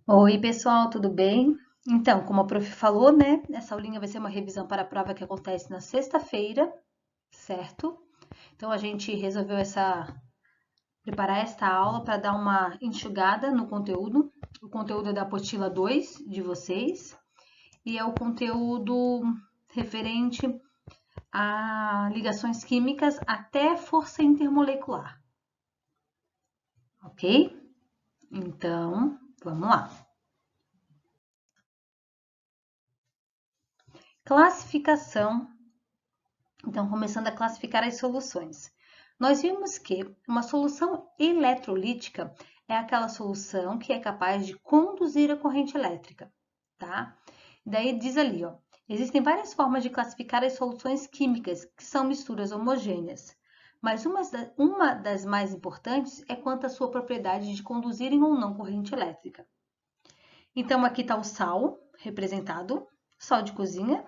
Oi, pessoal, tudo bem? Então, como a prof falou, né? Essa aulinha vai ser uma revisão para a prova que acontece na sexta-feira, certo? Então, a gente resolveu preparar esta aula para dar uma enxugada no conteúdo. O conteúdo é da apostila 2 de vocês e é o conteúdo referente a ligações químicas até força intermolecular, ok? Então, vamos lá. Classificação. Então, começando a classificar as soluções. Nós vimos que uma solução eletrolítica é aquela solução que é capaz de conduzir a corrente elétrica, tá? Daí diz ali, ó, existem várias formas de classificar as soluções químicas, que são misturas homogêneas, mas uma das mais importantes é quanto à sua propriedade de conduzirem ou não corrente elétrica. Então, aqui está o sal, representado, sal de cozinha.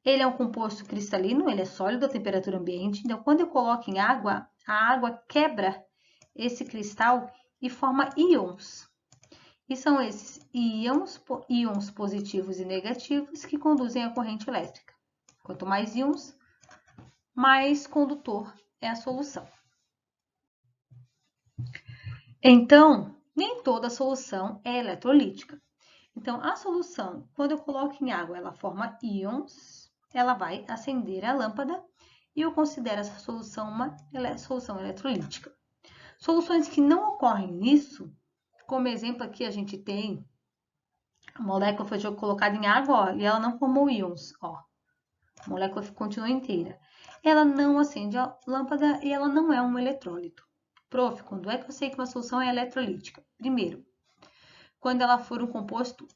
Ele é um composto cristalino, ele é sólido à temperatura ambiente. Então, quando eu coloco em água, a água quebra esse cristal e forma íons. E são esses íons positivos e negativos que conduzem a corrente elétrica. Quanto mais íons, mais condutor é a solução. Então, nem toda solução é eletrolítica. Então, a solução, quando eu coloco em água, ela forma íons, ela vai acender a lâmpada e eu considero essa solução uma solução eletrolítica. Soluções que não ocorrem nisso, como exemplo aqui a gente tem a molécula foi colocada em água, ó, e ela não formou íons, ó. A molécula continua inteira. Ela não acende a lâmpada e ela não é um eletrólito. Prof, quando é que eu sei que uma solução é eletrolítica? Primeiro, quando ela for um composto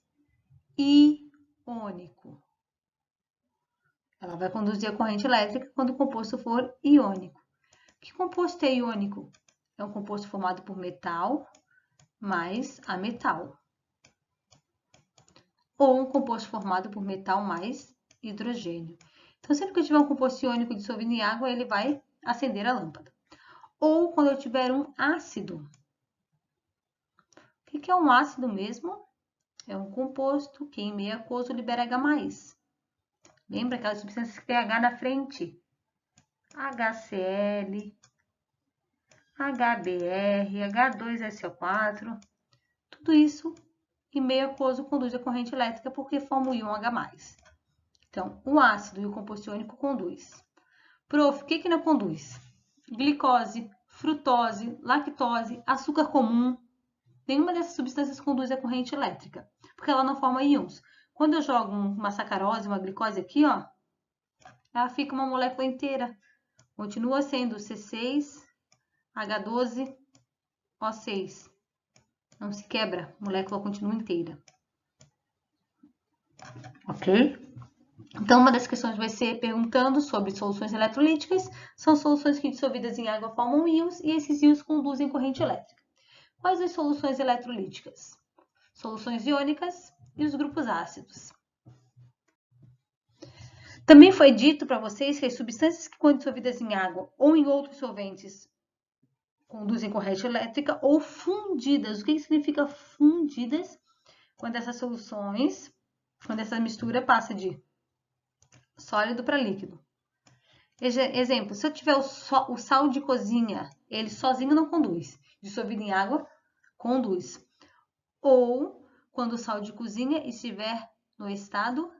iônico. Ela vai conduzir a corrente elétrica quando o composto for iônico. Que composto é iônico? É um composto formado por metal mais ametal. Ou um composto formado por metal mais hidrogênio. Então, sempre que eu tiver um composto iônico dissolvido em água, ele vai acender a lâmpada. Ou quando eu tiver um ácido. O que é um ácido mesmo? É um composto que em meio aquoso libera H+. Lembra aquelas substâncias que tem H na frente? HCl, HBr, H2SO4, tudo isso em meio aquoso conduz a corrente elétrica porque forma o íon H+. Então, o ácido e o composto iônico conduz. Prof, o que não conduz? Glicose, frutose, lactose, açúcar comum. Nenhuma dessas substâncias conduz a corrente elétrica, porque ela não forma íons. Quando eu jogo uma sacarose, uma glicose aqui, ó, ela fica uma molécula inteira. Continua sendo C6, H12O6. Não se quebra, a molécula continua inteira. Ok? Então, uma das questões vai ser perguntando sobre soluções eletrolíticas. São soluções que dissolvidas em água formam íons e esses íons conduzem corrente elétrica. Quais as soluções eletrolíticas? Soluções iônicas e os grupos ácidos. Também foi dito para vocês que as substâncias que, quando dissolvidas em água ou em outros solventes, conduzem corrente elétrica ou fundidas. O que significa fundidas? Quando essas soluções, quando essa mistura passa de sólido para líquido. Exemplo, se eu tiver o sal de cozinha, ele sozinho não conduz. Dissolvido em água, conduz. Ou quando o sal de cozinha estiver no estado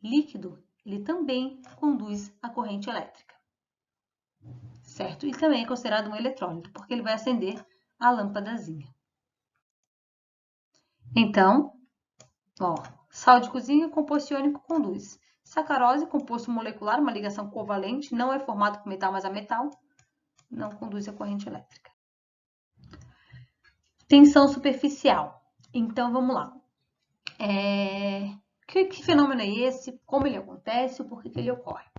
líquido, ele também conduz a corrente elétrica. Certo? E também é considerado um eletrólito, porque ele vai acender a lâmpadazinha. Então, ó, sal de cozinha, composto iônico conduz. Sacarose, composto molecular, uma ligação covalente, não é formado por metal, mas a metal, não conduz a corrente elétrica. Tensão superficial. Então, vamos lá. Que fenômeno é esse? Como ele acontece? Por que ele ocorre?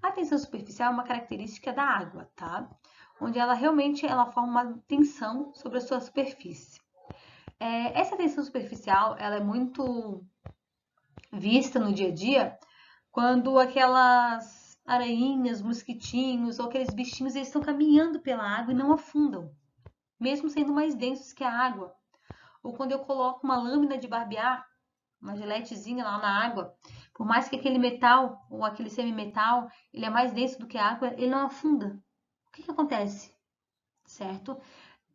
A tensão superficial é uma característica da água, tá? Onde ela realmente forma uma tensão sobre a sua superfície. Essa tensão superficial ela é muito vista no dia a dia quando aquelas aranhas, mosquitinhos ou aqueles bichinhos eles estão caminhando pela água e não afundam, mesmo sendo mais densos que a água. Ou quando eu coloco uma lâmina de barbear, uma giletezinha lá na água, por mais que aquele metal ou aquele semimetal, ele é mais denso do que a água, ele não afunda. O que acontece? Certo?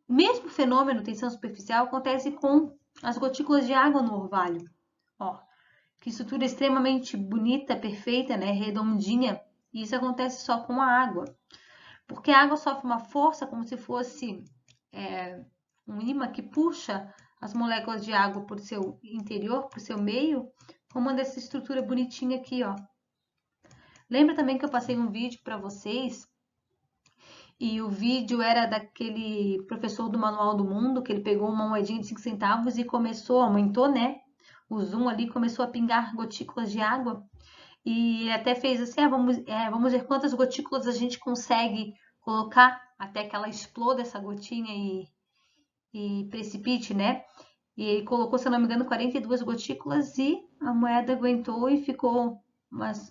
Mesmo fenômeno tensão superficial acontece com as gotículas de água no orvalho. Ó, que estrutura extremamente bonita, perfeita, né, redondinha, e isso acontece só com a água. Porque a água sofre uma força como se fosse um imã que puxa as moléculas de água por seu interior, por seu meio, formando essa estrutura bonitinha aqui, ó. Lembra também que eu passei um vídeo para vocês, e o vídeo era daquele professor do Manual do Mundo, que ele pegou uma moedinha de 5 centavos e começou, aumentou, né, o zoom ali, começou a pingar gotículas de água, e até fez assim, vamos ver quantas gotículas a gente consegue colocar até que ela exploda essa gotinha e precipite, né? E ele colocou, se eu não me engano, 42 gotículas e a moeda aguentou e ficou,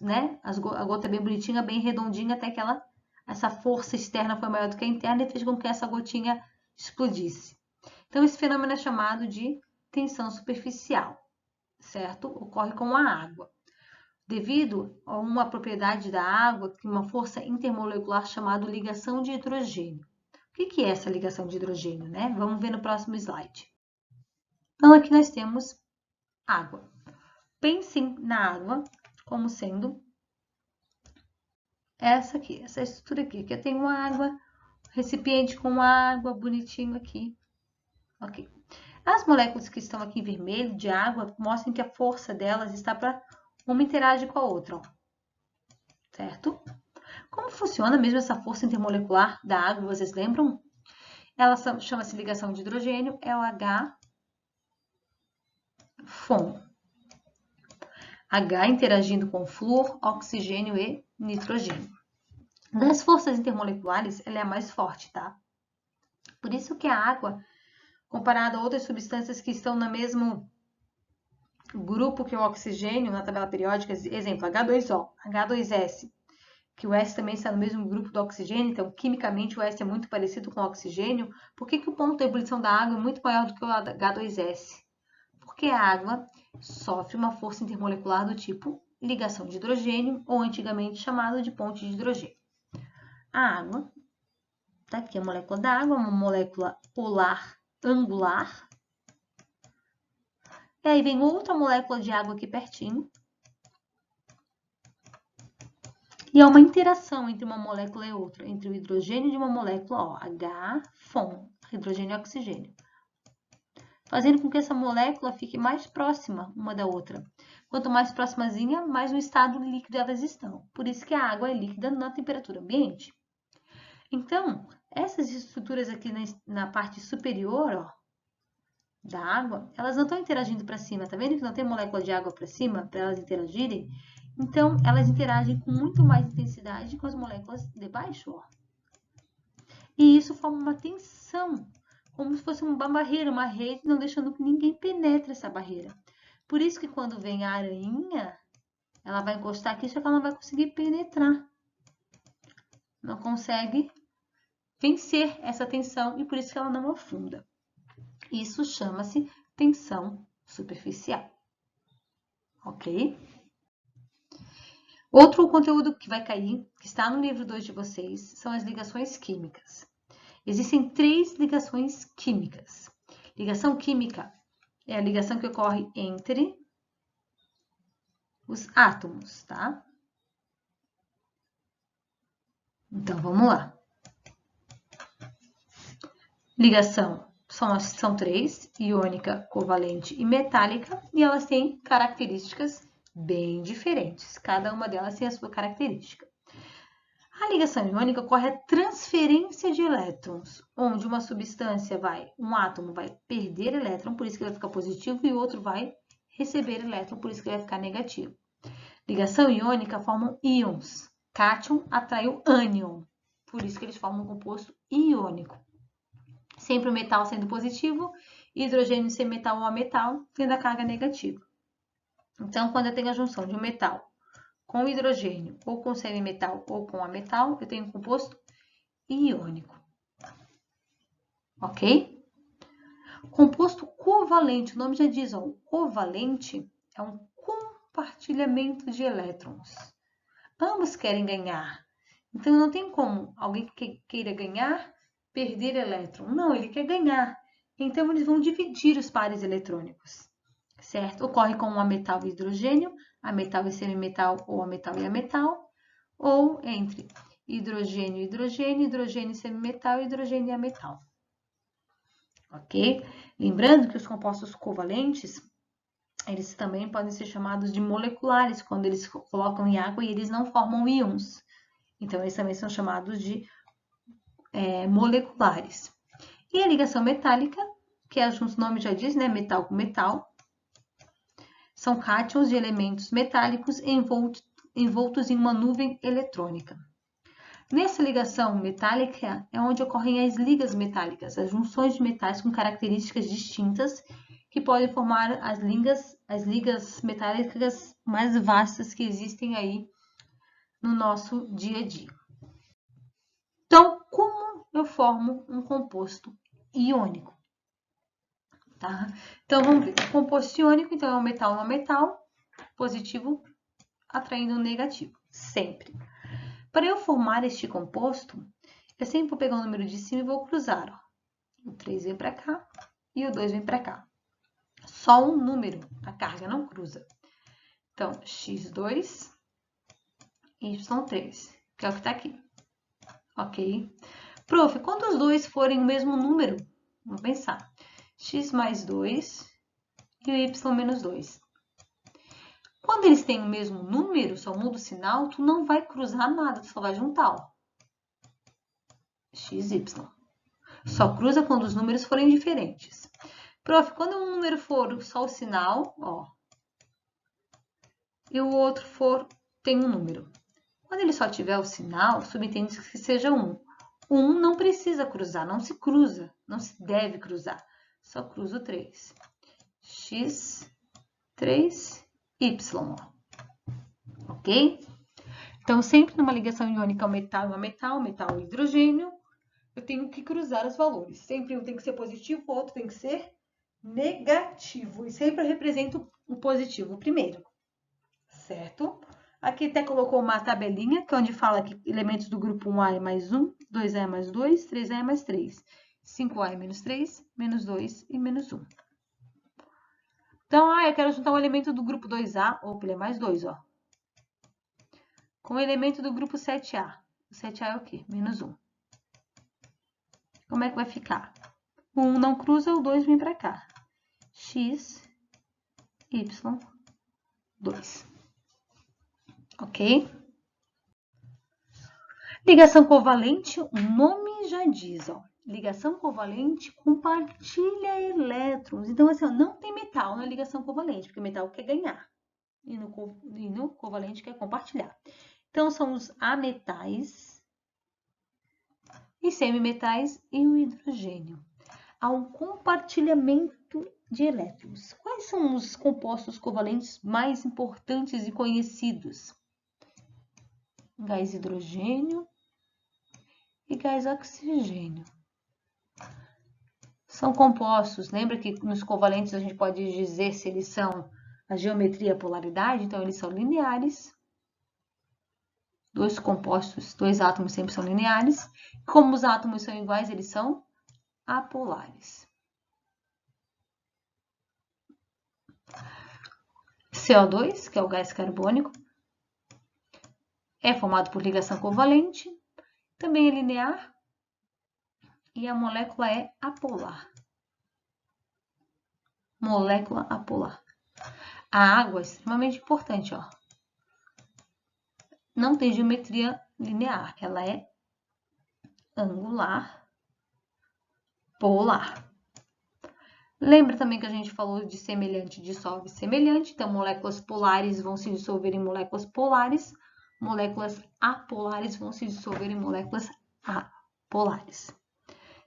né? A gota bem bonitinha, bem redondinha, até que essa força externa foi maior do que a interna e fez com que essa gotinha explodisse. Então, esse fenômeno é chamado de tensão superficial, certo? Ocorre com a água. Devido a uma propriedade da água, uma força intermolecular chamada ligação de hidrogênio. O que é essa ligação de hidrogênio, né? Vamos ver no próximo slide. Então, aqui nós temos água. Pensem na água como sendo essa aqui, essa estrutura aqui, que eu tenho uma água, recipiente com água, bonitinho aqui. Ok. As moléculas que estão aqui em vermelho, de água, mostram que a força delas está para uma interagir com a outra, ó. Certo? Como funciona mesmo essa força intermolecular da água, vocês lembram? Ela chama-se ligação de hidrogênio, é o H-FON. H interagindo com flúor, oxigênio e nitrogênio. Das forças intermoleculares, ela é a mais forte, tá? Por isso que a água, comparada a outras substâncias que estão no mesmo grupo que o oxigênio na tabela periódica, exemplo, H2O, H2S, que o S também está no mesmo grupo do oxigênio, então quimicamente o S é muito parecido com o oxigênio. Por que o ponto de ebulição da água é muito maior do que o H2S? Porque a água sofre uma força intermolecular do tipo ligação de hidrogênio, ou antigamente chamado de ponte de hidrogênio. A água, tá aqui a molécula da água, uma molécula polar angular. E aí vem outra molécula de água aqui pertinho. E é uma interação entre uma molécula e outra, entre o hidrogênio de uma molécula, ó, H-FON, hidrogênio e oxigênio, fazendo com que essa molécula fique mais próxima uma da outra. Quanto mais próximazinha, mais no estado líquido elas estão. Por isso que a água é líquida na temperatura ambiente. Então, essas estruturas aqui na parte superior, ó, da água, elas não estão interagindo para cima. Tá vendo que não tem molécula de água para cima para elas interagirem? Então, elas interagem com muito mais intensidade com as moléculas de baixo, ó. E isso forma uma tensão, como se fosse uma barreira, uma rede, não deixando que ninguém penetre essa barreira. Por isso que quando vem a aranha, ela vai encostar aqui, só que ela não vai conseguir penetrar. Não consegue vencer essa tensão e por isso que ela não afunda. Isso chama-se tensão superficial. Ok? Outro conteúdo que vai cair, que está no livro 2 de vocês, são as ligações químicas. Existem 3 ligações químicas. Ligação química é a ligação que ocorre entre os átomos, tá? Então, vamos lá. Ligação são 3, iônica, covalente e metálica, e elas têm características bem diferentes. Cada uma delas tem a sua característica. A ligação iônica ocorre a transferência de elétrons, onde uma substância um átomo vai perder elétron, por isso que ele vai ficar positivo, e o outro vai receber elétron, por isso que ele vai ficar negativo. Ligação iônica formam íons. Cátion atrai o ânion, por isso que eles formam um composto iônico. Sempre o metal sendo positivo, hidrogênio sem metal ou ametal, tendo a carga negativa. Então, quando eu tenho a junção de um metal com hidrogênio, ou com semimetal, ou com ametal, eu tenho um composto iônico. Ok? Composto covalente, o nome já diz, ó, o covalente é um compartilhamento de elétrons. Ambos querem ganhar. Então, não tem como alguém que queira ganhar, perder elétron. Não, ele quer ganhar. Então, eles vão dividir os pares eletrônicos, certo? Ocorre com um ametal e hidrogênio, ametal e semimetal ou ametal e ametal, ou entre hidrogênio e hidrogênio, hidrogênio e semimetal, hidrogênio e ametal. Ok? Lembrando que os compostos covalentes, eles também podem ser chamados de moleculares, quando eles colocam em água e eles não formam íons. Então, eles também são chamados de moleculares. E a ligação metálica, que o nome já diz, né? Metal com metal, são cátions de elementos metálicos envoltos em uma nuvem eletrônica. Nessa ligação metálica é onde ocorrem as ligas metálicas, as junções de metais com características distintas que podem formar as ligas metálicas mais vastas que existem aí no nosso dia a dia. Então, como eu formo um composto iônico? Tá? Então, vamos ver. O composto iônico, então, é um metal no metal, positivo atraindo um negativo, sempre. Para eu formar este composto, eu sempre vou pegar o número de cima e vou cruzar. Ó. O 3 vem para cá e o 2 vem para cá. Só um número, a carga não cruza. Então, x2, y3, que é o que está aqui. Ok? Prof, quando os dois forem o mesmo número, vamos pensar. X mais 2 e o y menos 2. Quando eles têm o mesmo número, só muda o sinal, tu não vai cruzar nada, tu só vai juntar, ó. X, y. Só cruza quando os números forem diferentes. Prof, quando um número for só o sinal, ó, e o outro tem um número. Quando ele só tiver o sinal, subentende que seja 1. O 1 não precisa cruzar, não se cruza, não se deve cruzar. Só cruza o 3. X, 3, Y. Ok? Então, sempre numa ligação iônica metal a metal, metal e hidrogênio, eu tenho que cruzar os valores. Sempre um tem que ser positivo, o outro tem que ser negativo. E sempre eu represento o positivo primeiro. Certo? Aqui até colocou uma tabelinha, que é onde fala que elementos do grupo 1A é mais 1, 2A é mais 2, 3A é mais 3, 5A é menos 3, menos 2 e menos 1. Então, eu quero juntar um elemento do grupo 2A, opa, ele é mais 2, ó. Com o elemento do grupo 7A. O 7A é o quê? Menos 1. Como é que vai ficar? O 1 não cruza, o 2 vem para cá. X, Y, 2. Ok? Ligação covalente, o nome já diz, ó. Ligação covalente compartilha elétrons. Então, assim, ó, não tem metal na ligação covalente, porque metal quer ganhar. E no covalente quer compartilhar. Então, são os ametais e semimetais e o hidrogênio. Há um compartilhamento de elétrons. Quais são os compostos covalentes mais importantes e conhecidos? Gás hidrogênio e gás oxigênio. São compostos, lembra que nos covalentes a gente pode dizer se eles são a geometria e a polaridade, então eles são lineares. Dois compostos, dois átomos sempre são lineares. Como os átomos são iguais, eles são apolares. CO2, que é o gás carbônico, é formado por ligação covalente, também é linear e a molécula é apolar. Molécula apolar. A água é extremamente importante, ó. Não tem geometria linear, ela é angular, polar. Lembra também que a gente falou de semelhante dissolve semelhante, então moléculas polares vão se dissolver em moléculas polares, moléculas apolares vão se dissolver em moléculas apolares,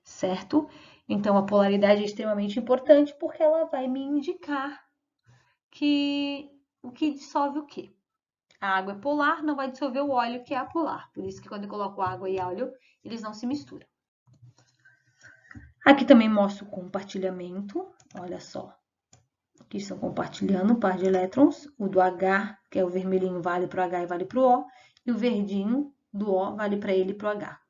certo? Então a polaridade é extremamente importante porque ela vai me indicar que o que dissolve o quê? A água é polar, não vai dissolver o óleo que é apolar, por isso que quando eu coloco água e óleo, eles não se misturam. Aqui também mostra o compartilhamento, olha só. Aqui estão compartilhando um par de elétrons, o do H, que é o vermelhinho, vale para o H e vale para o O, e o verdinho do O vale para ele e para o H.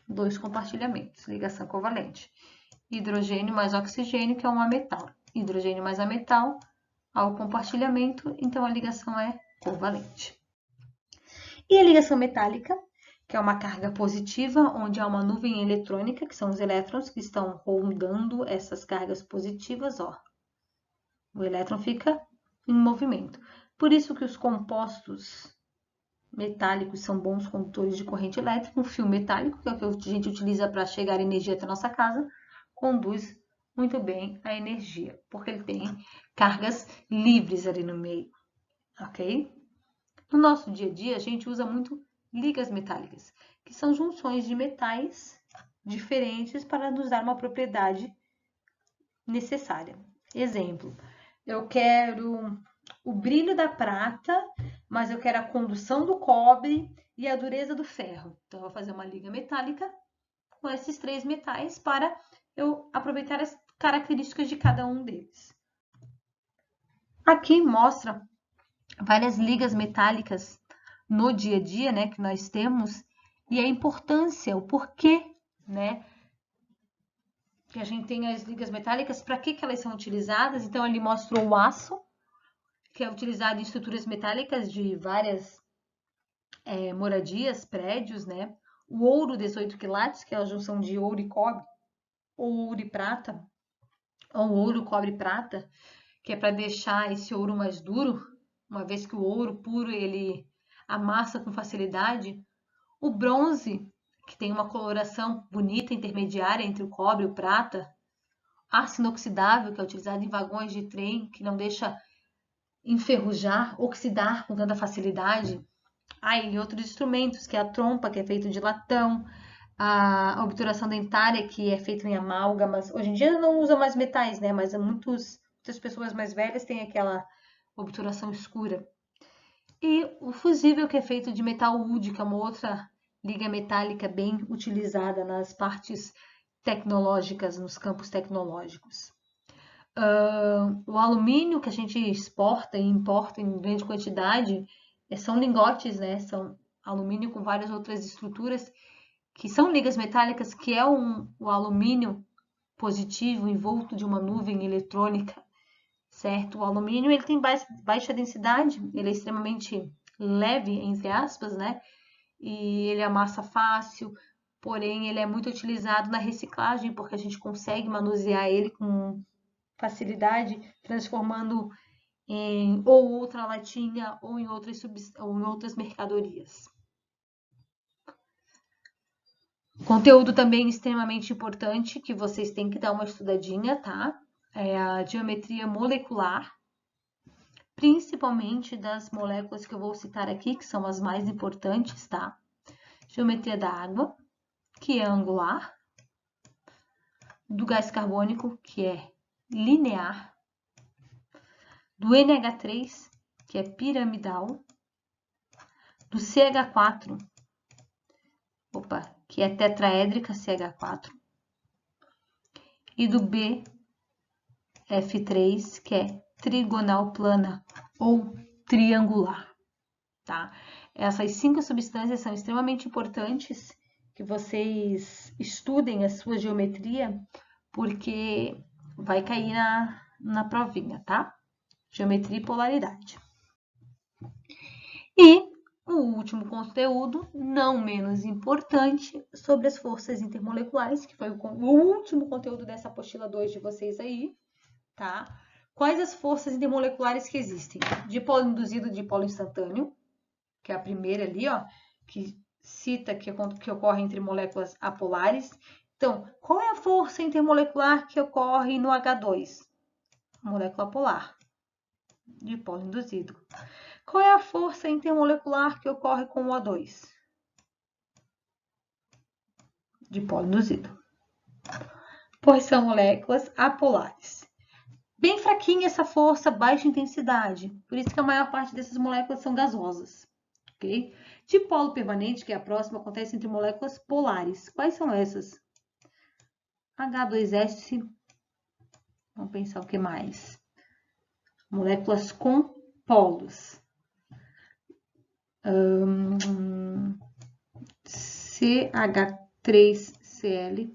Dois compartilhamentos, ligação covalente. Hidrogênio mais oxigênio, que é um ametal. Hidrogênio mais ametal, ao compartilhamento, então a ligação é covalente. E a ligação metálica, que é uma carga positiva, onde há uma nuvem eletrônica, que são os elétrons que estão rondando essas cargas positivas, ó. O elétron fica em movimento. Por isso que os compostos metálicos são bons condutores de corrente elétrica. Um fio metálico, que é o que a gente utiliza para chegar energia até a nossa casa, conduz muito bem a energia, porque ele tem cargas livres ali no meio, ok? No nosso dia a dia, a gente usa muito ligas metálicas, que são junções de metais diferentes para nos dar uma propriedade necessária. Exemplo, eu quero o brilho da prata, mas eu quero a condução do cobre e a dureza do ferro. Então, eu vou fazer uma liga metálica com esses três metais para eu aproveitar as características de cada um deles. Aqui mostra várias ligas metálicas no dia a dia, né, que nós temos, e a importância, o porquê, né, que a gente tem as ligas metálicas, para que elas são utilizadas. Então, ali mostrou o aço, que é utilizado em estruturas metálicas de várias moradias, prédios, né? O ouro 18 quilates, que é a junção de ouro e cobre, ou ouro e prata, ou ouro, cobre e prata, que é para deixar esse ouro mais duro, uma vez que o ouro puro ele amassa com facilidade. O bronze, que tem uma coloração bonita, intermediária entre o cobre e o prata. Aço inoxidável, que é utilizado em vagões de trem, que não deixa enferrujar, oxidar com tanta facilidade. E outros instrumentos, que é a trompa, que é feito de latão, a obturação dentária, que é feita em amálgamas. Hoje em dia não usa mais metais, né? Mas muitas pessoas mais velhas têm aquela obturação escura. E o fusível, que é feito de metal wood, que é uma outra liga metálica bem utilizada nas partes tecnológicas, nos campos tecnológicos. O alumínio, que a gente exporta e importa em grande quantidade, são lingotes, né? São alumínio com várias outras estruturas, que são ligas metálicas, que é o alumínio positivo envolto de uma nuvem eletrônica, certo? O alumínio ele tem baixa densidade, ele é extremamente leve, entre aspas, né? E ele amassa fácil, porém ele é muito utilizado na reciclagem, porque a gente consegue manusear ele com facilidade, transformando em ou outra latinha ou em outras mercadorias. Conteúdo também extremamente importante que vocês têm que dar uma estudadinha, tá? É a geometria molecular, principalmente das moléculas que eu vou citar aqui, que são as mais importantes, tá? Geometria da água, que é angular, do gás carbônico, que é linear, do NH3, que é piramidal, do CH4, que é tetraédrica, CH4, e do BF3, que é trigonal plana ou triangular, tá? Essas 5 substâncias são extremamente importantes que vocês estudem a sua geometria, porque vai cair na provinha, tá? Geometria e polaridade. E o último conteúdo, não menos importante, sobre as forças intermoleculares, que foi o último conteúdo dessa apostila 2 de vocês aí, tá? Quais as forças intermoleculares que existem? Dipolo induzido, dipolo instantâneo, que é a primeira ali, ó, que cita que ocorre entre moléculas apolares. Então, qual é a força intermolecular que ocorre no H2? Molécula polar, dipolo induzido. Qual é a força intermolecular que ocorre com o O2? Dipolo induzido. Pois são moléculas apolares. Bem fraquinha essa força, baixa intensidade. Por isso que a maior parte dessas moléculas são gasosas. Ok? Dipolo permanente, que é a próxima, acontece entre moléculas polares. Quais são essas? H2S, vamos pensar o que mais? Moléculas com polos. CH3Cl.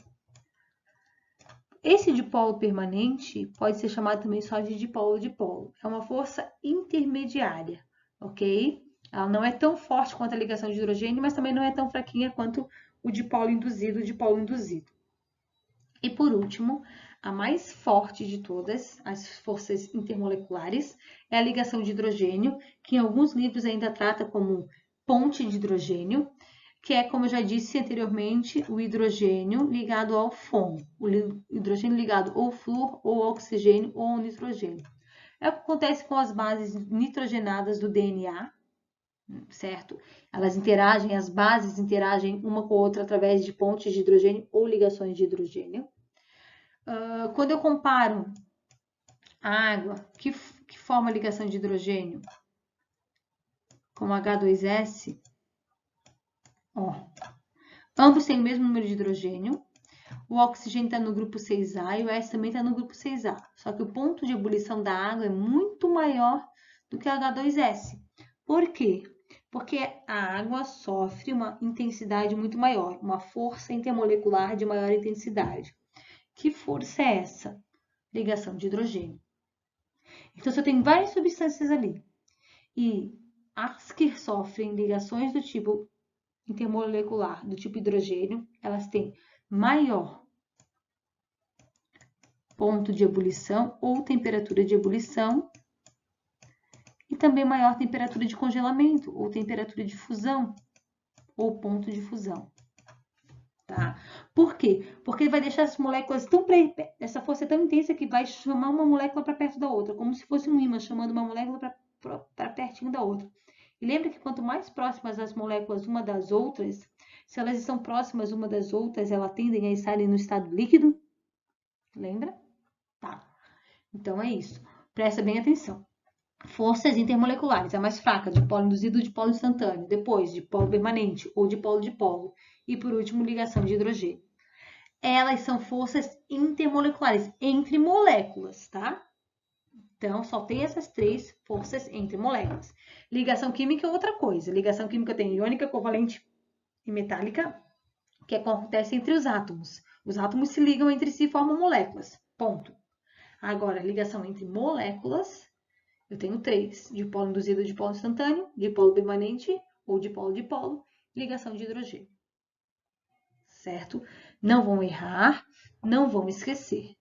Esse dipolo permanente pode ser chamado também só de dipolo-dipolo. É uma força intermediária, ok? Ela não é tão forte quanto a ligação de hidrogênio, mas também não é tão fraquinha quanto o dipolo induzido, E por último, a mais forte de todas as forças intermoleculares é a ligação de hidrogênio, que em alguns livros ainda trata como ponte de hidrogênio, que é, como eu já disse anteriormente, o hidrogênio ligado ao FON, o hidrogênio ligado ou flúor, ou oxigênio, ou nitrogênio. É o que acontece com as bases nitrogenadas do DNA, certo? Elas interagem, as bases interagem uma com a outra através de pontes de hidrogênio ou ligações de hidrogênio. Quando eu comparo a água, que forma a ligação de hidrogênio com H2S, ó, ambos têm o mesmo número de hidrogênio, o oxigênio está no grupo 6A e o S também está no grupo 6A. Só que o ponto de ebulição da água é muito maior do que o H2S. Por quê? Porque a água sofre uma intensidade muito maior, uma força intermolecular de maior intensidade. Que força é essa? Ligação de hidrogênio. Então, se eu tenho várias substâncias ali e as que sofrem ligações do tipo intermolecular, do tipo hidrogênio, elas têm maior ponto de ebulição ou temperatura de ebulição e também maior temperatura de congelamento ou temperatura de fusão ou ponto de fusão. Tá? Por quê? Porque vai deixar as moléculas essa força é tão intensa que vai chamar uma molécula para perto da outra, como se fosse um ímã chamando uma molécula para pertinho da outra. E lembra que quanto mais próximas as moléculas uma das outras, se elas estão próximas uma das outras, elas tendem a estarem no estado líquido? Lembra? Tá. Então é isso. Presta bem atenção. Forças intermoleculares, a mais fraca, dipolo induzido, dipolo instantâneo, depois dipolo permanente ou dipolo-dipolo e por último ligação de hidrogênio. Elas são forças intermoleculares entre moléculas, tá? Então, só tem essas três forças entre moléculas. Ligação química é outra coisa. Ligação química tem iônica, covalente e metálica, que acontece entre os átomos. Os átomos se ligam entre si e formam moléculas. Ponto. Agora, ligação entre moléculas, eu tenho três: dipolo induzido, dipolo instantâneo, dipolo permanente ou dipolo-dipolo, ligação de hidrogênio. Certo? Não vão errar, não vão esquecer.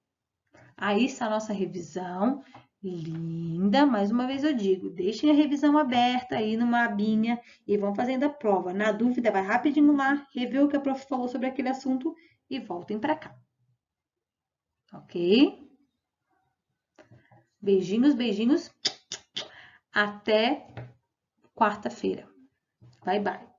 Aí está a nossa revisão linda. Mais uma vez eu digo, deixem a revisão aberta aí numa abinha e vão fazendo a prova. Na dúvida, vai rapidinho lá, rever o que a prof falou sobre aquele assunto e voltem para cá. Ok? Beijinhos, beijinhos. Até quarta-feira. Bye, bye.